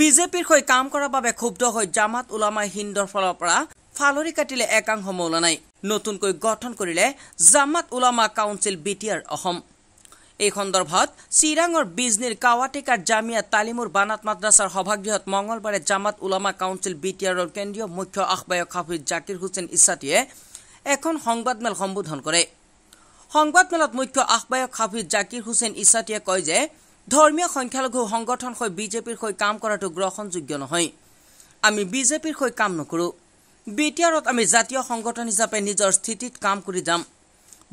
বিজেপিৰ হৈ কাম কৰাৰ বাবে ক্ষুব্ধ হৈ জামাত উলামা হিন্দৰ ফালৰ পৰা ফালৰি কাটিলে একাংশ মৌলানাই নতুনকৈ গঠন কৰিলে জামাত উলামা কাউন্সিল বিটিআৰ অসম। এই সন্দৰ্ভত চিৰাঙৰ বিজনীৰ কাৱাটিকাৰ জামিয়া তালিমুৰ বানাত মাদ্ৰাছাৰ সভাগৃহত মঙলবাৰে জামাত উলামা কাউন্সিল বিটিআৰৰ কেন্দ্ৰীয় মুখ্য আহ্বায়ক হাফিজ জাকিৰ হুছেইন ইছাটিয়ে এখন সংবাদমেল সম্বোধন কৰে। সংবাদমেলত মুখ্য আহ্বায়ক হাফিজ জাকিৰ হুছেইন ইছাটিয়ে কয় যে ধৰ্মীয় সংখ্যালঘু সংগঠন হৈ বিজেপিৰ হৈ কাম কৰাটো গ্ৰহণযোগ্য নহয়। আমি বিজেপিৰ হৈ কাম নকৰোঁ। বিটিআৰত আমি জাতীয় সংগঠন হিচাপে নিজৰ স্থিতিত কাম কৰি যাম।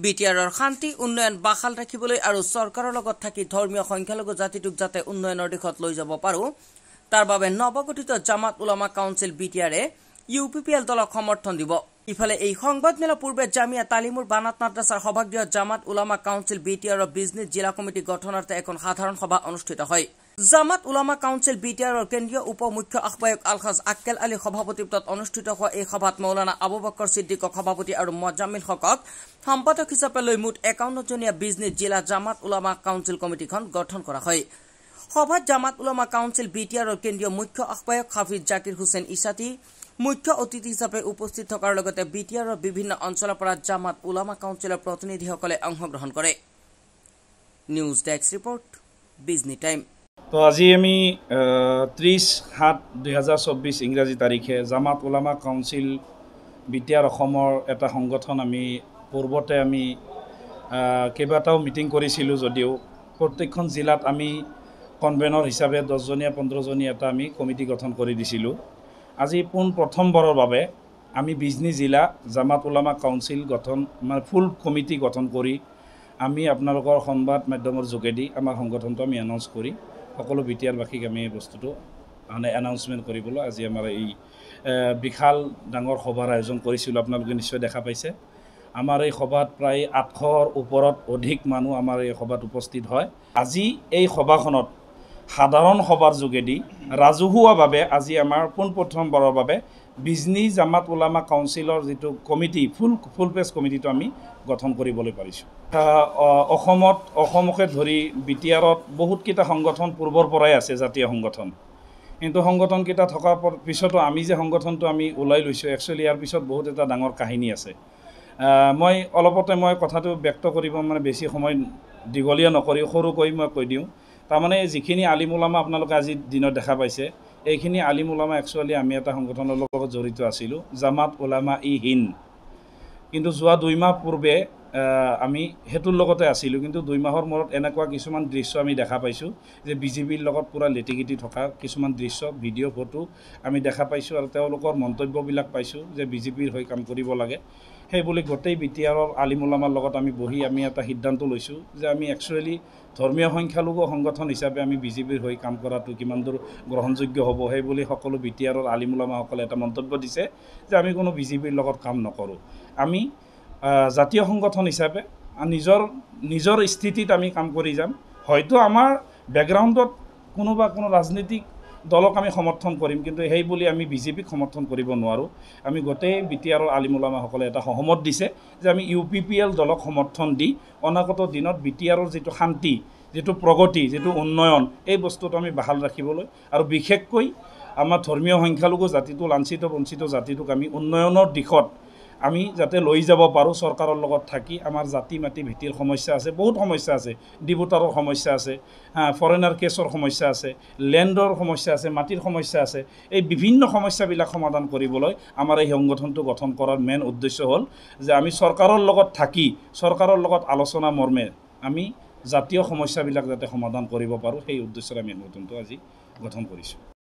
বিটিআৰৰ শান্তি উন্নয়ন বাহাল ৰাখিবলৈ আৰু চৰকাৰৰ লগত থাকি ধৰ্মীয় সংখ্যালঘু জাতিটোক যাতে উন্নয়নৰ দিশত লৈ যাব পাৰোঁ তাৰ বাবে নৱগঠিত জামাত উলামা কাউন্সিল বিটিআৰে ইউপিপিএল দলক সমৰ্থন দিব। ইফালে এই সংবাদমেলৰ পূৰ্বে জামিয়া তালিমুৰ বানাত মাদ্ৰাছাৰ সভাগৃহত জামাত উলামা কাউন্সিল বিটিআৰৰ বিজনেছ জিলা কমিটি গঠনাৰ্থে এখন সাধাৰণ সভা অনুষ্ঠিত হয়। জামাত উলামা কাউন্সিল বিটিআৰৰ কেন্দ্ৰীয় উপ মুখ্য আহ্বায়ক আলহাজ আক্কেল আলী সভাপতিত্বত অনুষ্ঠিত হোৱা এই সভাত মৌলানা আবু বকৰ ছিদ্দিকক সভাপতি আৰু মজামিল হকক সম্পাদক হিচাপে লৈ মুঠ 51জনীয়া বিজনেছ জিলা জামাত উলামা কাউন্সিল কমিটিখন গঠন কৰা হয়। সভাত জামাত উলামা কাউন্সিল বিটিআৰৰ কেন্দ্ৰীয় মুখ্য আহ্বায়ক হাফিজ জাকিৰ হুছেইন ইছাটি মুখ্য অতিথি হিচাপে উপস্থিত থকাৰ লগতে বিটিআৰৰ বিভিন্ন অঞ্চলৰ পৰা জামাত উলামা কাউন্সিলৰ প্ৰতিনিধিসকলে অংশগ্ৰহণ কৰে। News desk report Bijni time. তো আজি আমি 30/7/2024 ইংৰাজী তাৰিখে জামাত উলামা কাউন্সিল বিটিআৰ অসমৰ এটা সংগঠন আমি পূৰ্বতে আমি কেইবাটাও মিটিং কৰিছিলোঁ যদিও প্ৰত্যেকখন জিলাত আমি কনভেনৰ হিচাপে 10জনীয়া 15জনীয়া এটা আমি কমিটি গঠন কৰি দিছিলোঁ। আজি প্ৰথমবাৰৰ বাবে আমি বিজনী জিলা জামাত উলামা কাউন্সিল গঠন মানে ফুল কমিটি গঠন কৰি আমি আপোনালোকৰ সংবাদ মাধ্যমৰ যোগেদি আমাৰ সংগঠনটো আমি এনাউন্স কৰি সকলো বিটিআৰবাসীক আমি এই বস্তুটো মানে এনাউন্সমেণ্ট কৰিবলৈ আজি আমাৰ এই বিশাল ডাঙৰ সভাৰ আয়োজন কৰিছিলোঁ। আপোনালোকে নিশ্চয় দেখা পাইছে আমাৰ এই সভাত প্ৰায় 800ৰ ওপৰত অধিক মানুহ আমাৰ এই সভাত উপস্থিত হয়। আজি এই সভাখনত সাধাৰণ সভাৰ যোগেদি ৰাজহুৱাভাৱে আজি আমাৰ পোনপ্ৰথমবাৰৰ বাবে বিজনী জামাত উলামা কাউন্সিলৰ যিটো কমিটি ফুল পেজ কমিটিটো আমি গঠন কৰিবলৈ পাৰিছোঁ। অসমকে ধৰি বিটিআৰত বহুতকেইটা সংগঠন পূৰ্বৰ পৰাই আছে জাতীয় সংগঠন, কিন্তু সংগঠনকেইটা থকাৰ পিছতো আমি যে সংগঠনটো আমি ওলাই লৈছোঁ একচুৱেলি ইয়াৰ পিছত বহুত এটা ডাঙৰ কাহিনী আছে। মই অলপতে কথাটো ব্যক্ত কৰিব মানে বেছি সময় দীঘলীয়া নকৰি সৰুকৈ মই কৈ দিওঁ। তাৰমানে যিখিনি আলিম উলামা আপোনালোকে আজিৰ দিনত দেখা পাইছে এইখিনি আলিম উলামা একচুৱেলি আমি এটা সংগঠনৰ লগত জড়িত আছিলোঁ জামাত উলামা হিন্দ, কিন্তু যোৱা 2 মাহ পূৰ্বে আমি সেইটোৰ লগতে আছিলোঁ। কিন্তু 2 মাহৰ মূৰত এনেকুৱা কিছুমান দৃশ্য আমি দেখা পাইছোঁ যে বিজেপিৰ লগত পূৰা লেটিকিটি থকা কিছুমান দৃশ্য ভিডিঅ' ফটো আমি দেখা পাইছোঁ আৰু তেওঁলোকৰ মন্তব্যবিলাক পাইছোঁ যে বিজেপিৰ হৈ কাম কৰিব লাগে। সেইবুলি গোটেই বিটিআৰৰ আলিম উলামাৰ লগত আমি বহি আমি এটা সিদ্ধান্ত লৈছোঁ যে আমি একচুৱেলি ধৰ্মীয় সংখ্যালঘু সংগঠন হিচাপে আমি বিজেপিৰ হৈ কাম কৰাটো কিমান দূৰ গ্ৰহণযোগ্য হ'ব সেইবুলি সকলো বিটিআৰৰ আলিম উলামাসকলে এটা মন্তব্য দিছে যে আমি কোনো বিজেপিৰ লগত কাম নকৰোঁ। আমি জাতীয় সংগঠন হিচাপে নিজৰ স্থিতিত আমি কাম কৰি যাম। হয়তো আমাৰ বেকগ্ৰাউণ্ডত কোনো ৰাজনৈতিক দলক আমি সমৰ্থন কৰিম, কিন্তু সেই বুলি আমি বিজেপিক সমৰ্থন কৰিব নোৱাৰোঁ। আমি গোটেই বিটিআৰৰ আলিম উলামাসকলে এটা সহমত দিছে যে আমি ইউপিপিএল দলক সমৰ্থন দি অনাগত দিনত বিটিআৰৰ যিটো শান্তি, যিটো প্ৰগতি, যিটো উন্নয়ন এই বস্তুটো আমি বাহাল ৰাখিবলৈ আৰু বিশেষকৈ আমাৰ ধৰ্মীয় সংখ্যালঘু জাতিটো লাঞ্ছিত বঞ্চিত জাতিটোক আমি উন্নয়নৰ দিশত আমি যাতে লৈ যাব পাৰোঁ। চৰকাৰৰ লগত থাকি আমাৰ জাতি মাটি ভেটিৰ সমস্যা আছে, বহুত সমস্যা আছে, ডিবুটাৰৰ সমস্যা আছে, ফৰেনাৰ কেছৰ সমস্যা আছে, লেণ্ডৰ সমস্যা আছে, মাটিৰ সমস্যা আছে। এই বিভিন্ন সমস্যাবিলাক সমাধান কৰিবলৈ আমাৰ এই সংগঠনটো গঠন কৰাৰ মেইন উদ্দেশ্য হ'ল যে আমি চৰকাৰৰ লগত থাকি চৰকাৰৰ লগত আলোচনা মৰ্মে আমি জাতীয় সমস্যাবিলাক যাতে সমাধান কৰিব পাৰোঁ সেই উদ্দেশ্যৰে আমি সংগঠনটো আজি গঠন কৰিছোঁ।